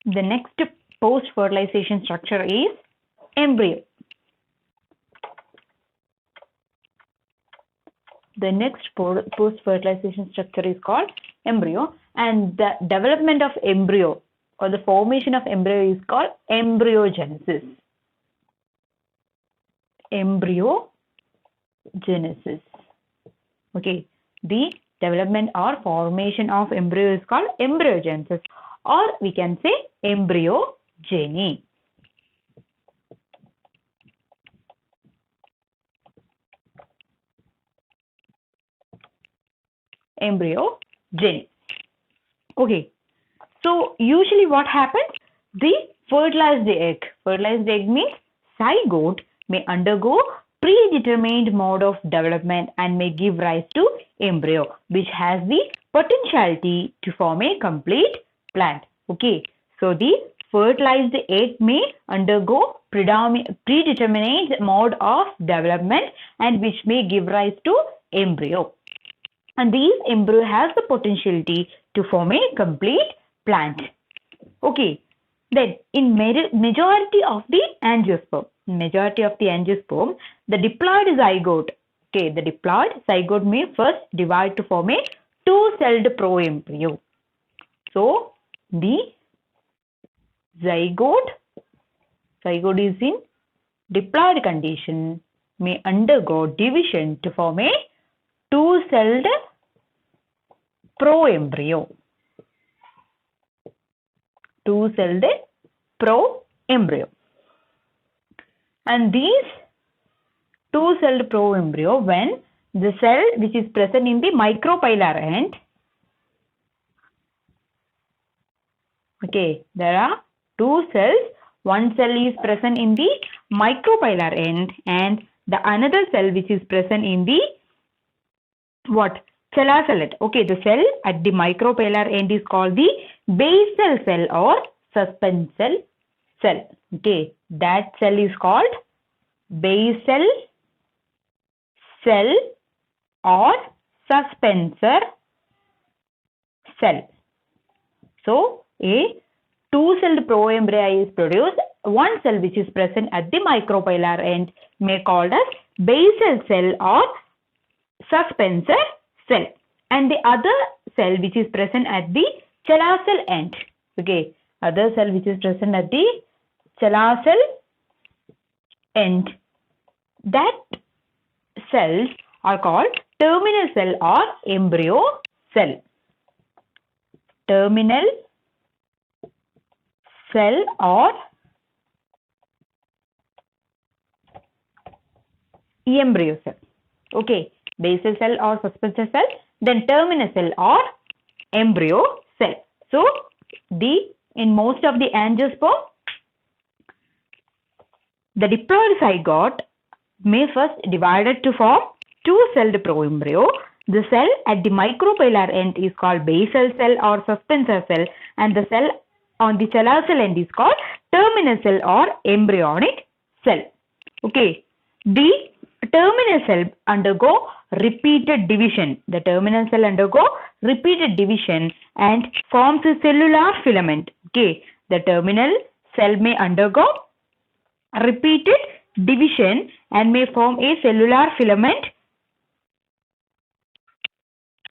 The next post-fertilization structure is embryo. The next post-fertilization structure is called embryo, and the development of embryo or the formation of embryo is called embryogenesis. Embryogenesis. Okay, the development or formation of embryo is called embryogenesis, or we can say embryogeny. Embryogen. Okay, so usually what happens? The fertilized egg. Fertilized egg means zygote may undergo predetermined mode of development and may give rise to embryo, which has the potentiality to form a complete plant. Okay, so the fertilized egg may undergo predetermined mode of development and which may give rise to embryo. And these embryo has the potentiality to form a complete plant. Okay, then in majority of the angiosperm, the diploid zygote, okay, the diploid zygote may first divide to form a two-celled proembryo. So the zygote is in diploid condition may undergo division to form a two-celled proembryo. Two-celled proembryo. And these two-celled proembryo, when the cell which is present in the micropylar end, okay, there are two cells. One cell is present in the micropylar end and the another cell which is present in the Chelacell. Okay, the cell at the micropylar end is called the basal cell or suspensor cell. Okay, that cell is called basal cell or suspensor cell. So, a two-celled proembryo is produced. One cell which is present at the micropylar end may called as basal cell or suspensor cell, and the other cell which is present at the Chelacell end. Okay, other cell which is present at the Chelacell end, that cells are called terminal cell or embryo cell. Terminal cell or embryo cell. Okay, basal cell or suspensor cell, then terminal cell or embryo cell. So, in most of the angiosperm, the diploid zygote may first divided to form two-celled proembryo. The cell at the micropylar end is called basal cell or suspensor cell, and the cell on the Chelacell end is called terminal cell or embryonic cell. Okay, the terminal cell undergo repeated division. The terminal cell undergo repeated division and forms a cellular filament. Okay, the terminal cell may undergo repeated division and may form a cellular filament.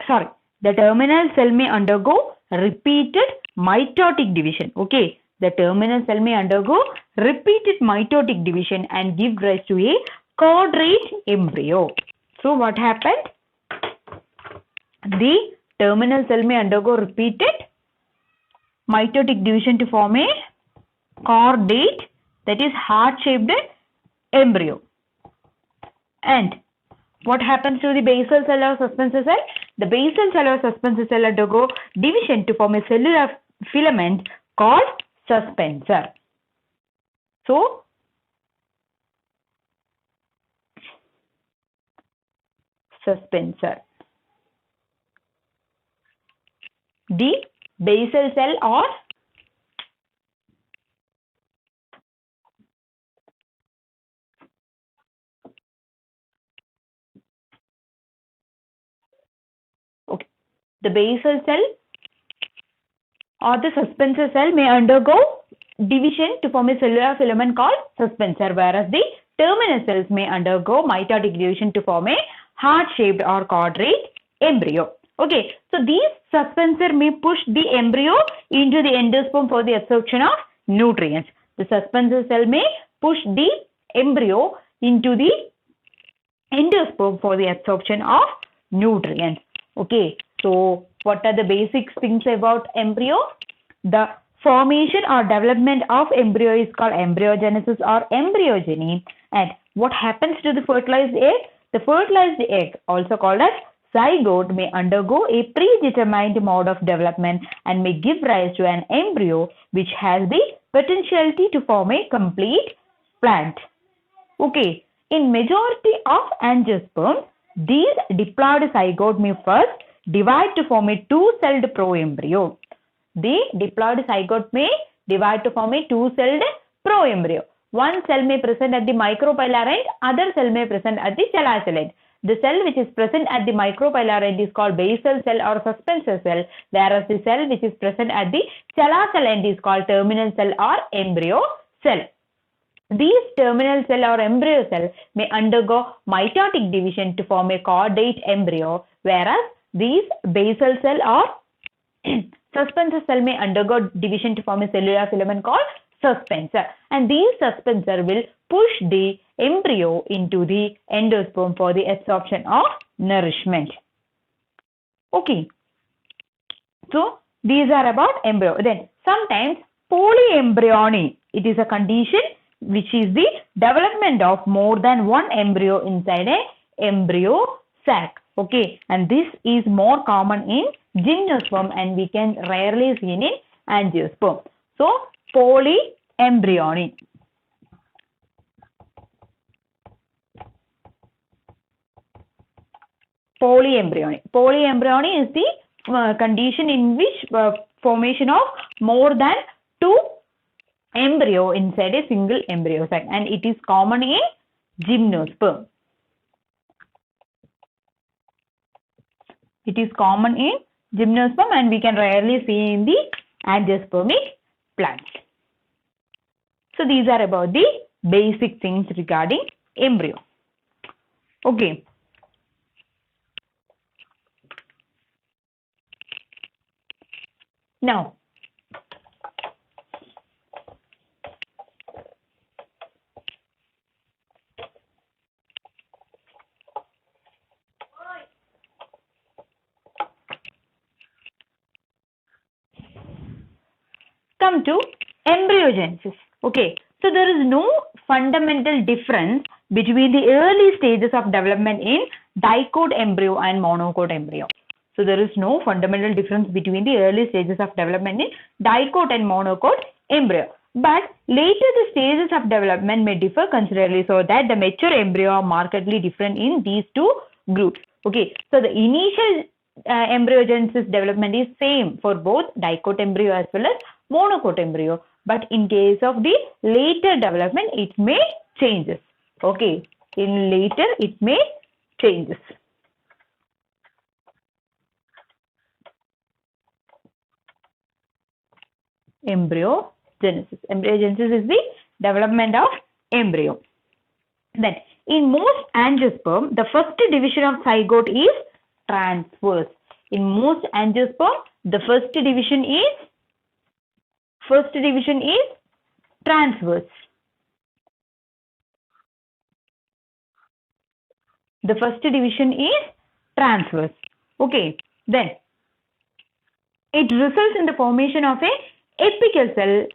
Sorry, the terminal cell may undergo repeated mitotic division. Okay, the terminal cell may undergo repeated mitotic division and give rise to a quadrate embryo. So, what happened? The terminal cell may undergo repeated mitotic division to form a chordate, that is heart-shaped embryo. And what happens to the basal cell or suspensor cell? The basal cell or suspensor cell undergo division to form a cellular filament called suspensor. So, suspensor. The basal cell or the basal cell or the suspensor cell may undergo division to form a cellular filament called suspensor, whereas the terminal cells may undergo mitotic division to form a heart-shaped or quadrate embryo. Okay, so these suspensor may push the embryo into the endosperm for the absorption of nutrients. The suspensor cell may push the embryo into the endosperm for the absorption of nutrients. Okay, so what are the basic things about embryo? The formation or development of embryo is called embryogenesis or embryogeny. And what happens to the fertilized egg? The fertilized egg, also called as zygote, may undergo a predetermined mode of development and may give rise to an embryo which has the potentiality to form a complete plant. Okay, in majority of angiosperms, these diploid zygote may first divide to form a two-celled proembryo. The diploid zygote may divide to form a two-celled proembryo. One cell may present at the micropylar end, other cell may present at the chelicell end. The cell which is present at the micropylar end is called basal cell or suspensor cell, whereas the cell which is present at the chelicell end is called terminal cell or embryo cell. These terminal cell or embryo cell may undergo mitotic division to form a chordate embryo, whereas these basal cell or suspensor cell may undergo division to form a cellular filament called suspensor, and these suspensor will push the embryo into the endosperm for the absorption of nourishment. Okay, so these are about embryo. Then sometimes polyembryony, it is a condition which is the development of more than one embryo inside a embryo sac. Okay, and this is more common in gymnosperm and we can rarely see in angiosperm. So polyembryony. Polyembryony. Polyembryony is the condition in which formation of more than two embryo inside a single embryo sac, and it is common in gymnosperm. It is common in gymnosperm and we can rarely see in the angiospermic plants. So these are about the basic things regarding embryo. Okay. Now, come to embryogenesis. Okay, so there is no fundamental difference between the early stages of development in dicot embryo and monocote embryo. So there is no fundamental difference between the early stages of development in dicot and monocote embryo. But later the stages of development may differ considerably, so that the mature embryo are markedly different in these two groups. Okay, so the initial embryogenesis development is same for both dicot embryo as well as monocote embryo, but in case of the later development it may changes. Okay, in later it may changes. Embryogenesis. Embryogenesis is the development of embryo. Then in most angiosperm, the first division of zygote is transverse. In most angiosperm, the first division is transverse. The first division is transverse. Okay, then it results in the formation of a apical cell,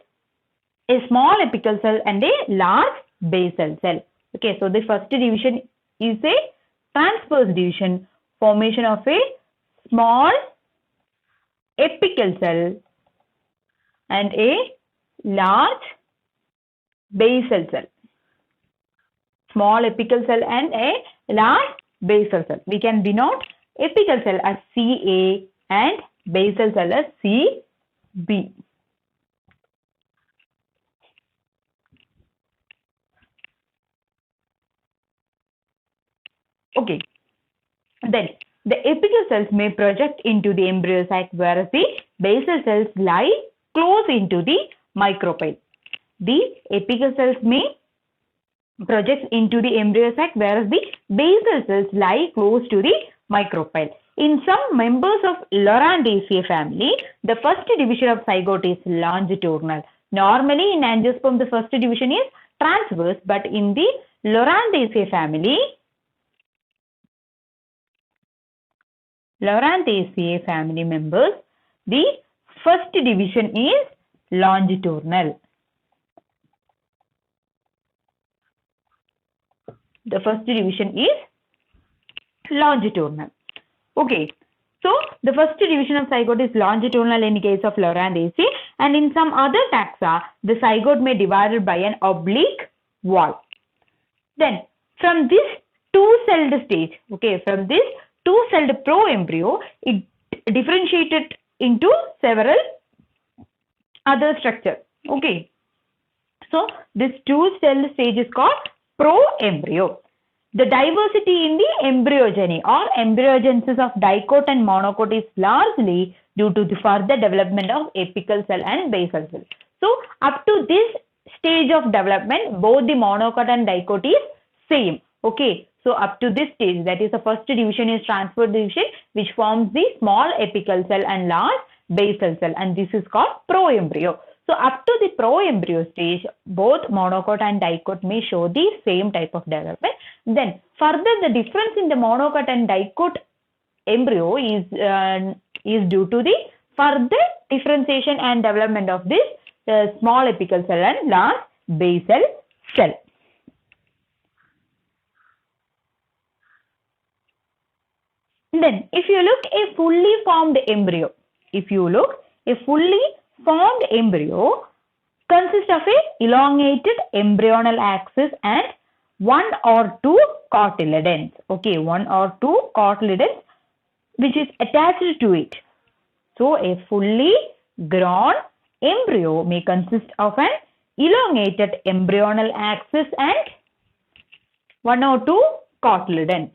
a small apical cell and a large basal cell. Okay, so the first division is a transverse division, formation of a small apical cell and a large basal cell. Small apical cell and a large basal cell. We can denote apical cell as Ca and basal cell as Cb. Okay, then the apical cells may project into the embryo sac, whereas the basal cells lie close into the micropyle. The apical cells may project into the embryo sac, whereas the basal cells lie close to the micropyle. In some members of Lorandaceae family, the first division of zygote is longitudinal. Normally in angiosperm, the first division is transverse, but in the Lorandaceae family, members, the first division is longitudinal. The first division is longitudinal. Okay, so the first division of zygote is longitudinal in case of Lorandaceae, and in some other taxa, the zygote may be divided by an oblique wall. Then, from this two-celled stage, okay, from this two-celled proembryo, it differentiated into several other structures. Okay, so this two-celled stage is called proembryo. The diversity in the embryogeny or embryogenesis of dicote and monocote is largely due to the further development of apical cell and basal cell. So, up to this stage of development, both the monocote and dicote is same. Okay, so up to this stage, that is the first division is transverse division, which forms the small apical cell and large basal cell, and this is called proembryo. So up to the proembryo stage, both monocote and dicote may show the same type of development. Then further, the difference in the monocote and dicote embryo is due to the further differentiation and development of this small apical cell and large basal cell. Then if you look a fully formed embryo, formed embryo consists of a elongated embryonal axis and one or two cotyledons. Okay, one or two cotyledons which is attached to it. So a fully grown embryo may consist of an elongated embryonal axis and one or two cotyledons.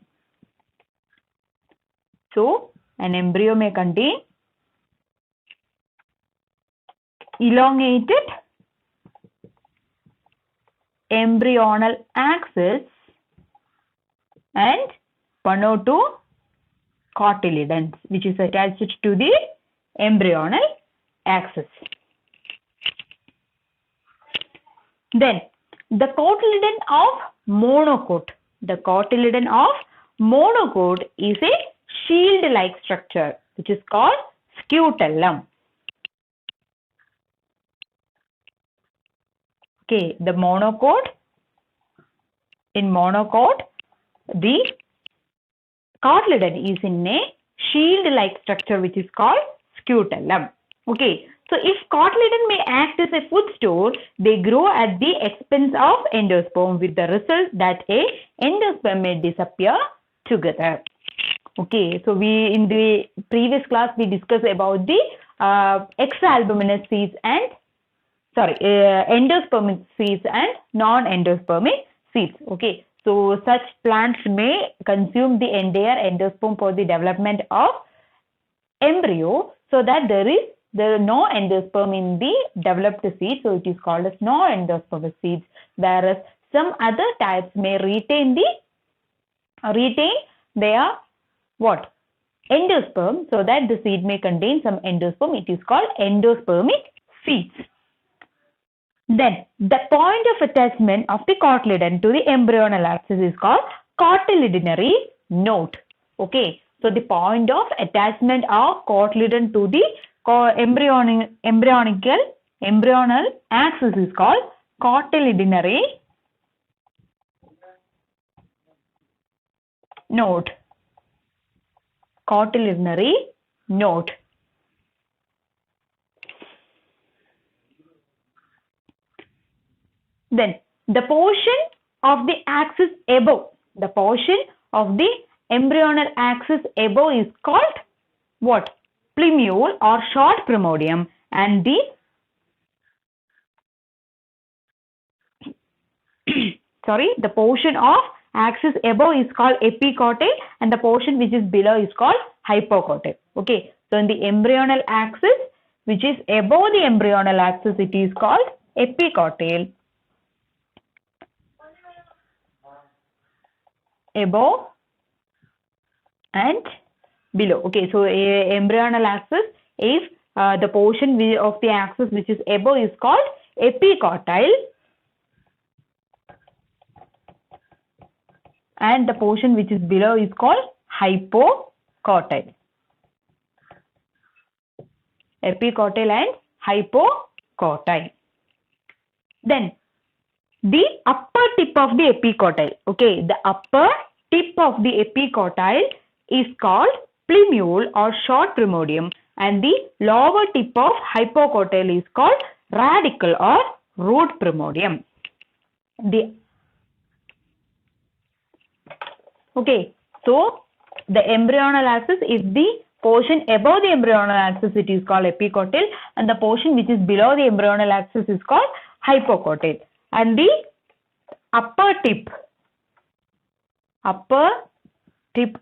So an embryo may contain elongated embryonal axis and one or two cotyledons which is attached to the embryonal axis. Then the cotyledon of monocote. The cotyledon of monocote is a shield-like structure which is called scutellum. Okay, the monocote, in monocote, the cotyledon is in a shield-like structure which is called scutellum. Okay, so if cotyledon may act as a food store, they grow at the expense of endosperm with the result that a endosperm may disappear together. Okay, so we in the previous class we discussed about the exalbuminous seeds and endospermic seeds and non-endospermic seeds. Okay, so such plants may consume the entire endosperm for the development of embryo, so that there is no endosperm in the developed seed, so it is called as non-endospermic seeds, whereas some other types may retain their what? Endosperm, so that the seed may contain some endosperm. It is called endospermic seeds. Then the point of attachment of the cotyledon to the embryonal axis is called cotyledonary node. Okay, so the point of attachment of cotyledon to the embryonal axis is called cotyledonary node. Cotyledonary node. Then the portion of the axis above, the portion of the embryonal axis above is called what? Plumule or short primordium, and the the portion of axis above is called epicotyle and the portion which is below is called hypocotyle. Okay, so in the embryonal axis which is above the embryonal axis, it is called epicotyl. Above and below. Okay, so embryonal axis is the portion of the axis which is above is called epicotyl, and the portion which is below is called hypocotyl. Epicotyl and hypocotyl. Then the upper tip of the epicotyl. Okay, the upper tip of the epicotyl is called plumule or short primordium, and the lower tip of hypocotyl is called radicle or root primordium. Okay, so the embryonal axis is the portion above the embryonal axis, it is called epicotyl, and the portion which is below the embryonal axis is called hypocotyl. And the upper tip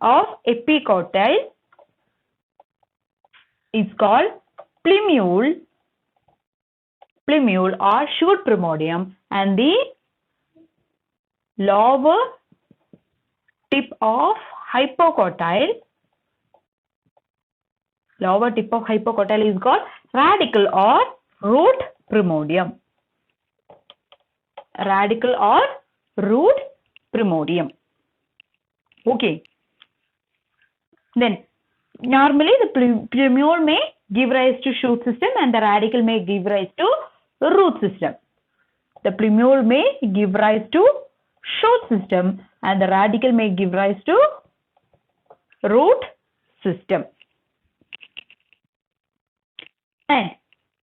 of epicotyl is called plumule or shoot primordium, and the lower tip of hypocotyl is called radicle or root primordium. Radicle or root primordium. Okay. Then normally the plumule may give rise to shoot system and the radicle may give rise to root system. The plumule may give rise to shoot system and the radicle may give rise to root system. And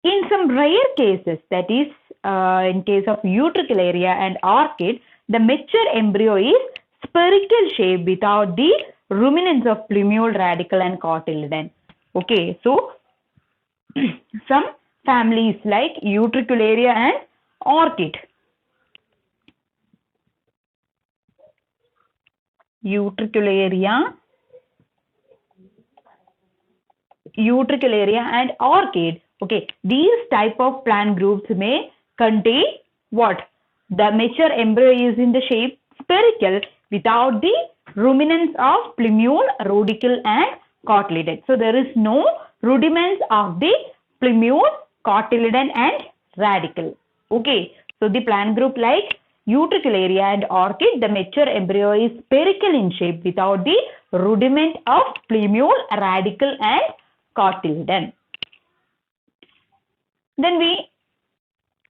in some rare cases, that is in case of Utricularia and orchid, the mature embryo is spherical shape without the ruminants of plumule, radicle and cotyledon. Okay, so some families like Utricularia and orchid. Utricularia and orchid. Okay, these type of plant groups may contain what? The mature embryo is in the shape spherical without the ruminants of plumule, radicle and cotyledon. So there is no rudiments of the plumule, cotyledon and radicle. Okay, so the plant group like Utricularia and orchid, the mature embryo is spherical in shape without the rudiment of plumule, radicle and cotyledon. Then we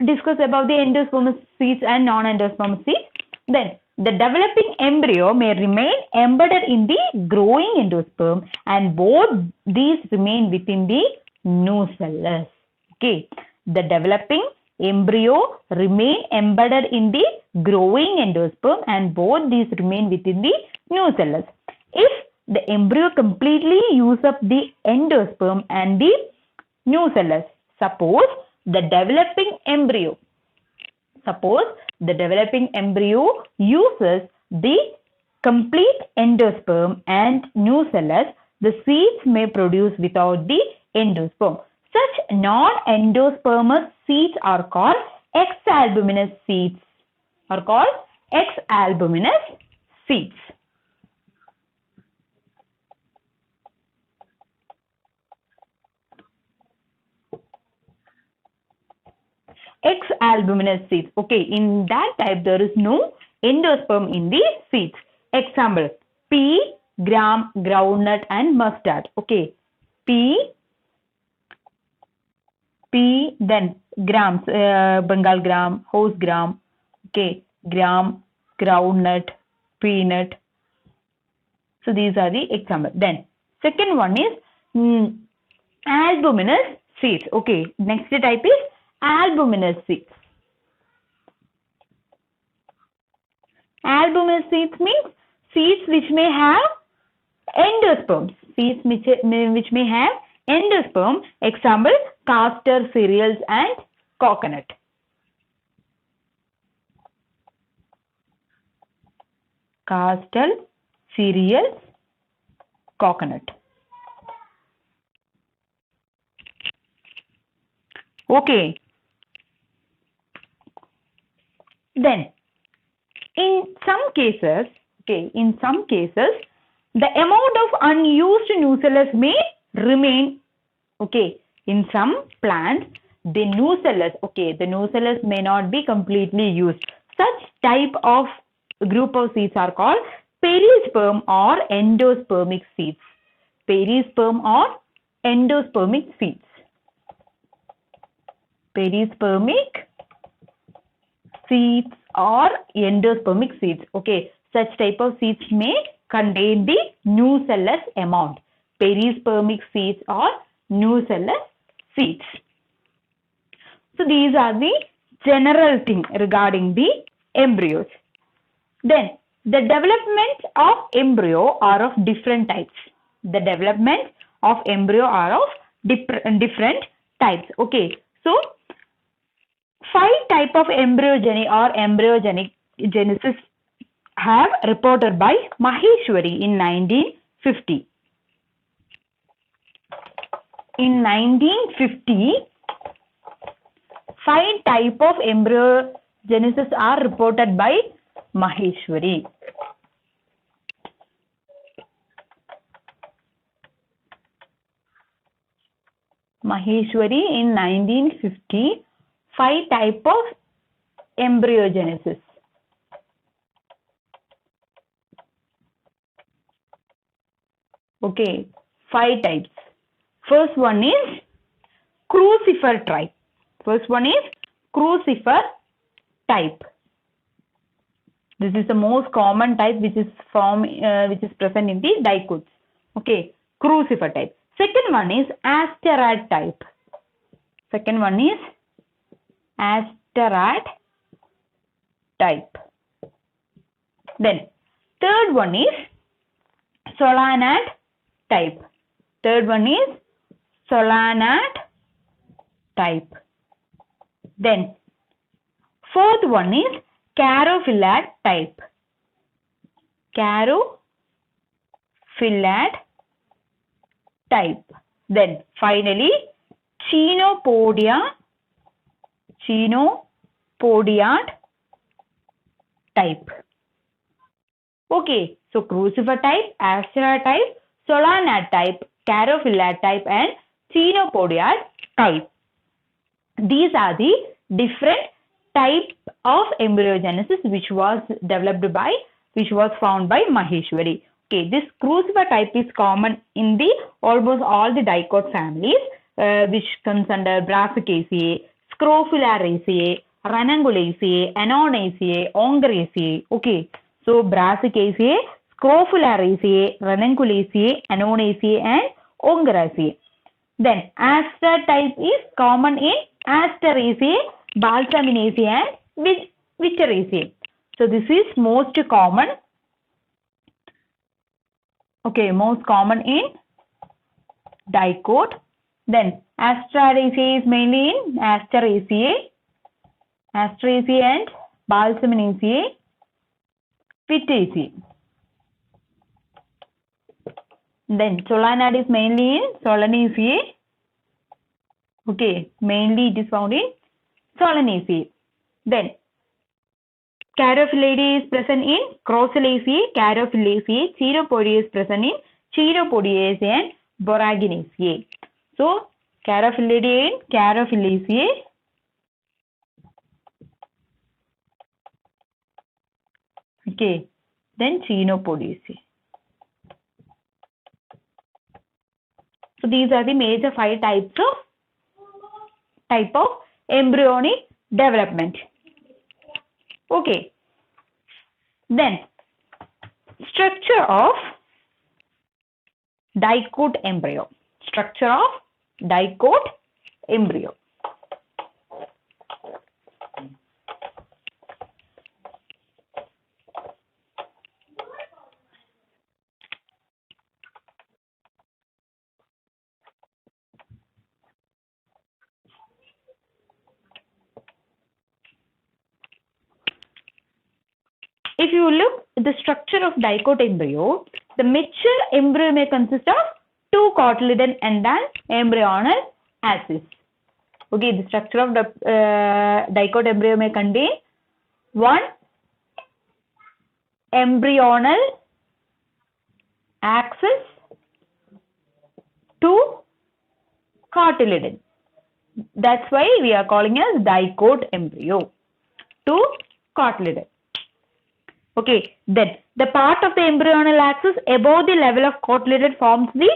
discuss about the endospermous seeds and non-endospermous seeds. Then the developing embryo may remain embedded in the growing endosperm and both these remain within the nucellus. Okay, the developing embryo remain embedded in the growing endosperm and both these remain within the nucellus. If the embryo completely use up the endosperm and the nucellus, suppose the developing embryo uses the complete endosperm and nucellus, the seeds may produce without the endosperm. Such non-endospermous seeds are called exalbuminous seeds. Exalbuminous seeds. Okay, in that type there is no endosperm in the seeds. Example: pea, gram, groundnut and mustard. Okay, pea, then grams, Bengal gram, horse gram. Okay, gram, groundnut, peanut. So these are the examples. Then second one is albuminous seeds. Okay, next type is albuminous seeds. Albuminous seeds means seeds which may have endosperms. Seeds which may have endosperm. Example: castor, cereals and coconut. Castor, cereals, coconut. Okay. Then, in some cases, the amount of unused nucellus may remain. Okay, in some plants, the nucellus may not be completely used. Such type of group of seeds are called perisperm or endospermic seeds. Perisperm or endospermic seeds. Perispermic seeds or endospermic seeds. Okay, such type of seeds may contain the nucellus amount. Perispermic seeds or nucellus seeds. So these are the general thing regarding the embryos. Then the development of embryo are of different types. The development of embryo are of different types. Okay, so 5 type of embryogeny or embryogenesis have reported by Maheshwari in 1950. In 1950, 5 type of embryogenesis are reported by Maheshwari. Maheshwari in 1950, 5 type of embryogenesis. Okay, 5 types. First one is crucifer type. This is the most common type which is present in the dicots. Okay, crucifer type. Second one is asterad type. Then third one is solanad type. Then fourth one is carophyllid type. Then finally chenopodiad type. Okay, so crucifer type, asterad type, solanad type, carophyllid type and chenopodiad type. These are the different types of embryogenesis which was found by Maheshwari. Okay, this crucifer type is common in the almost all the dicot families, which comes under Brassicaceae, Scrophulariaceae, Ranunculaceae, Annonaceae, Ongeraceae. Okay, so Brassicaceae, Scrophulariaceae, Ranunculaceae, Annonaceae and Ongeraceae. Then aster type is common in Asteraceae, Balsaminaceae and Witteraceae. So this is most common. Okay, most common in dicot. Then Asteraceae is mainly in Asteraceae and Balsaminaceae, Witteraceae. Then solanad is mainly in Solanaceae. Okay, mainly it is found in Solanaceae. Then carophyllid is present in Crosslaceae, Carophyllaceae. Chenopodiaceae is present in Chenopodiaceae and Boraginaceae. So carophyllid in Carophyllaceae. Okay, then Chenopodiaceae. So these are the major 5 type of embryonic development. Okay. Then structure of dicot embryo. If you look at the structure of dicot embryo, the mature embryo may consist of 2 cotyledon end and embryonal axis. Okay, the structure of the dicot embryo may contain one embryonal axis, two cotyledon. That's why we are calling as dicot embryo. Two cotyledon. Okay, then the part of the embryonal axis above the level of cotyledon forms the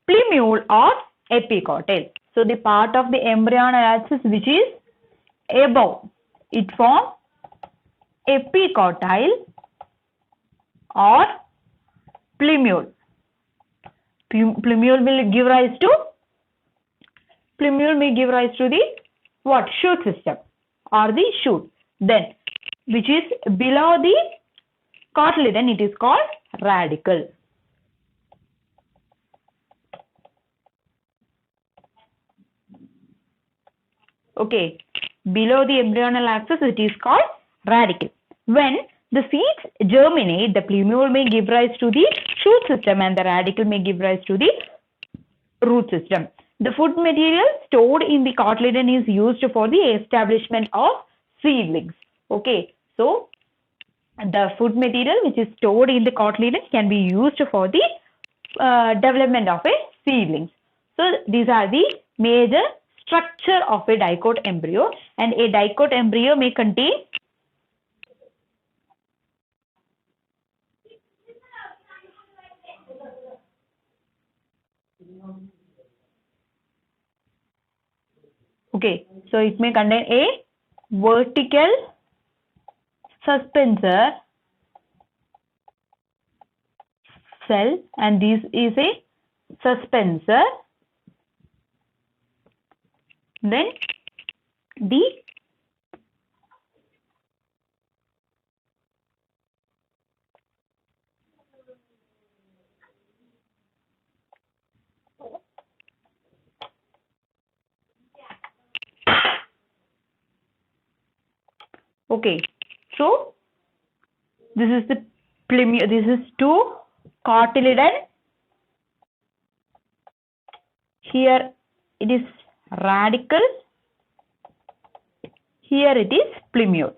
plumule or epicotyl. So the part of the embryonal axis which is above, it forms epicotyl or plumule. Plumule may give rise to the what? Shoot system or the shoot. Then which is below the cotyledon, it is called radicle. Okay, below the embryonal axis, it is called radicle. When the seeds germinate, the plumule may give rise to the shoot system and the radicle may give rise to the root system. The food material stored in the cotyledon is used for the establishment of seedlings. Okay, so the food material which is stored in the cotyledon can be used for the development of a seedlings. So these are the major structure of a dicot embryo, and a dicot embryo may contain okay, so it may contain a vertical suspensor cell, and this is a suspensor. Then the okay, so this is the plumule, this is two cotyledon, here it is radicle, here it is plumule.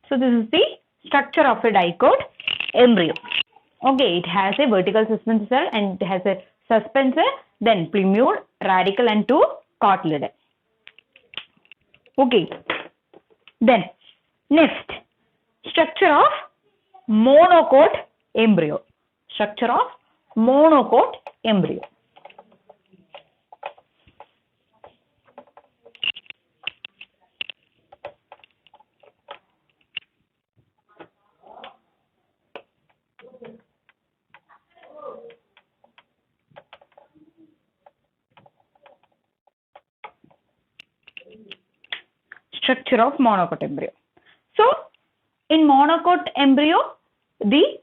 So this is the structure of a dicot embryo. Okay, it has a vertical suspensor cell and it has a suspensor, then plumule, radicle and two cotyledon. Okay, then next, structure of monocote embryo. Structure of monocote embryo. Structure of monocote embryo. So, in monocote embryo, the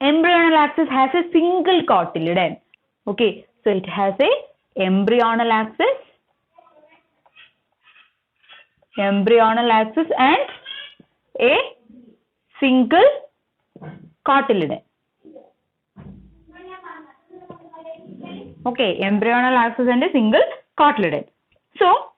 embryonal axis has a single cotyledon. Okay, so it has a embryonal axis and a single cotyledon. Okay, embryonal axis and a single cotyledon. So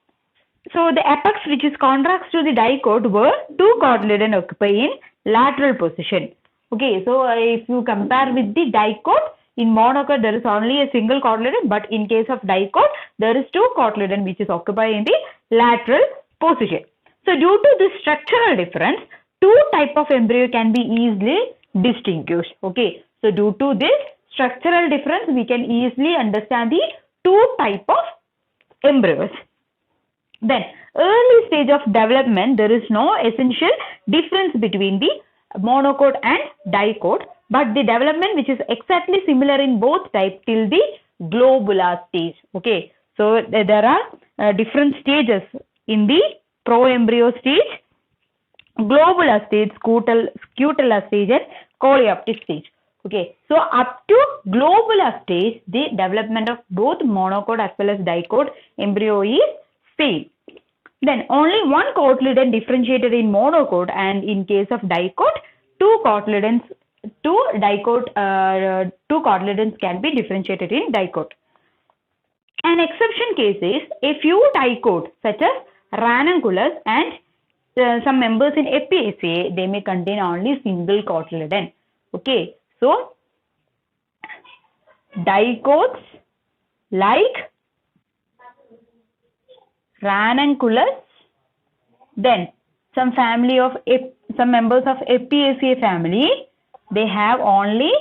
the apex which is contracts to the dicot were two cotyledon occupy in lateral position. Okay, so if you compare with the dicot, in monocote there is only a single cotyledon, but in case of dicot there is two cotyledon which is occupied in the lateral position. So due to this structural difference, two type of embryo can be easily distinguished. Okay, so due to this structural difference, we can easily understand the two type of embryos. Then, early stage of development, there is no essential difference between the monocote and dicot, but the development which is exactly similar in both types till the globular stage. Okay, so there are different stages in the pro-embryo stage, globular stage, scutellar stage and coleoptic stage. Okay, so up to globular stage, the development of both monocote as well as dicot embryo is same. Then only one cotyledon differentiated in monocote, and in case of dicot, two cotyledons can be differentiated in dicot. An exception case is a few dicots such as ranunculus and some members in Apiaceae, they may contain only single cotyledon. Okay, so dicots like ranunculus, then some members of Apiaceae family, they have only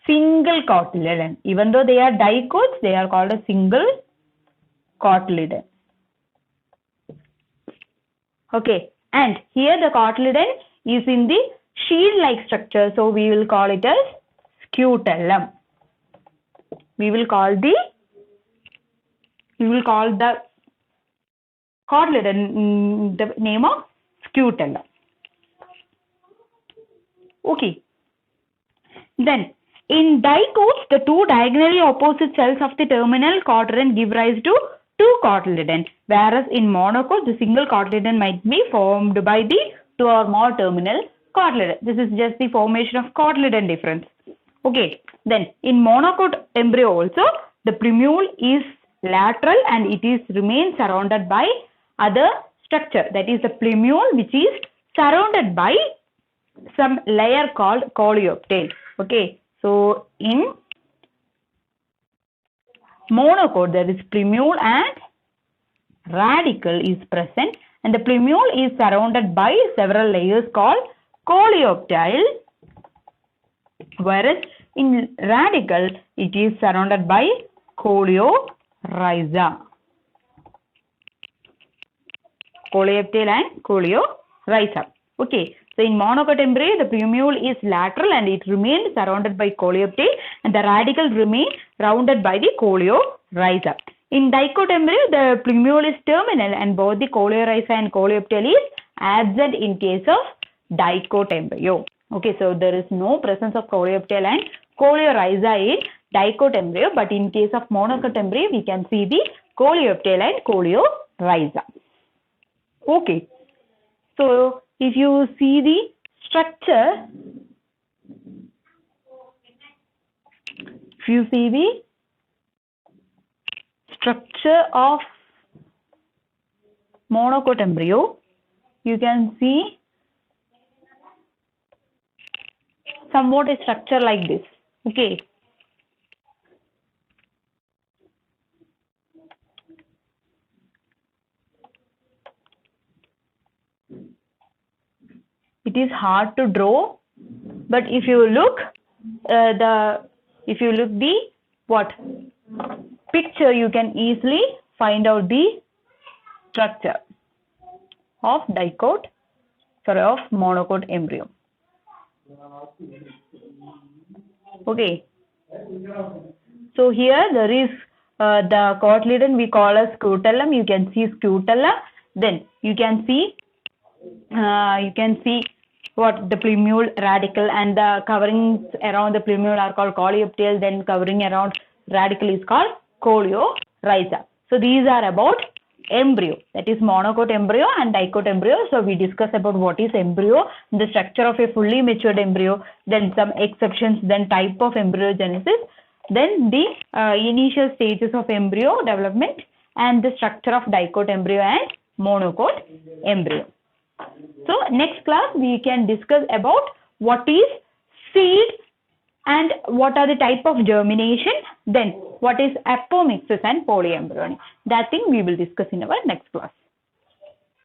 single cotyledon. Even though they are dicots, they are called a single cotyledon. Okay, and here the cotyledon is in the shield-like structure, so we will call it as scutellum. We will call the cotyledon the name of scutellum. Okay. Then in dicots, the two diagonally opposite cells of the terminal cotyledon give rise to two cotyledon, whereas in monocot, the single cotyledon might be formed by the two or more terminal cotyledon. This is just the formation of cotyledon difference. Okay. Then in monocot embryo also, the plumule is lateral and it is remains surrounded by other structure, that is the plumule which is surrounded by some layer called coleoptile. Okay, so in monocot there is plumule and radicle is present, and the plumule is surrounded by several layers called coleoptile, whereas in radicle it is surrounded by coleorhiza. Coleoptile and coleorhiza. Okay, so in monocot embryo, the plumule is lateral and it remains surrounded by coleoptile, and the radicle remains rounded by the coleorhiza. In dicot embryo, the plumule is terminal and both the coleorhiza and coleoptile is absent in case of dicot embryo. Okay, so there is no presence of coleoptile and coleorhiza in dicot embryo, but in case of monocot embryo, we can see the coleoptile and coleorhiza. Okay, so if you see the structure, of monocot embryo, you can see somewhat a structure like this. Okay. It is hard to draw, but if you look the picture, you can easily find out the structure of monocot embryo. Okay, so here there is the cotyledon we call as scutellum. You can see scutellum. Then you can see what the plumule, radicle, and the coverings around the plumule are called coleoptile. Then covering around radicle is called coleorhiza. So these are about embryo, that is monocot embryo and dicot embryo. So we discuss about what is embryo, the structure of a fully matured embryo, then some exceptions, then type of embryogenesis, then the initial stages of embryo development, and the structure of dicot embryo and monocot embryo. So next class we can discuss about what is seed and what are the type of germination, then what is apomixis and polyembryony. That thing we will discuss in our next class.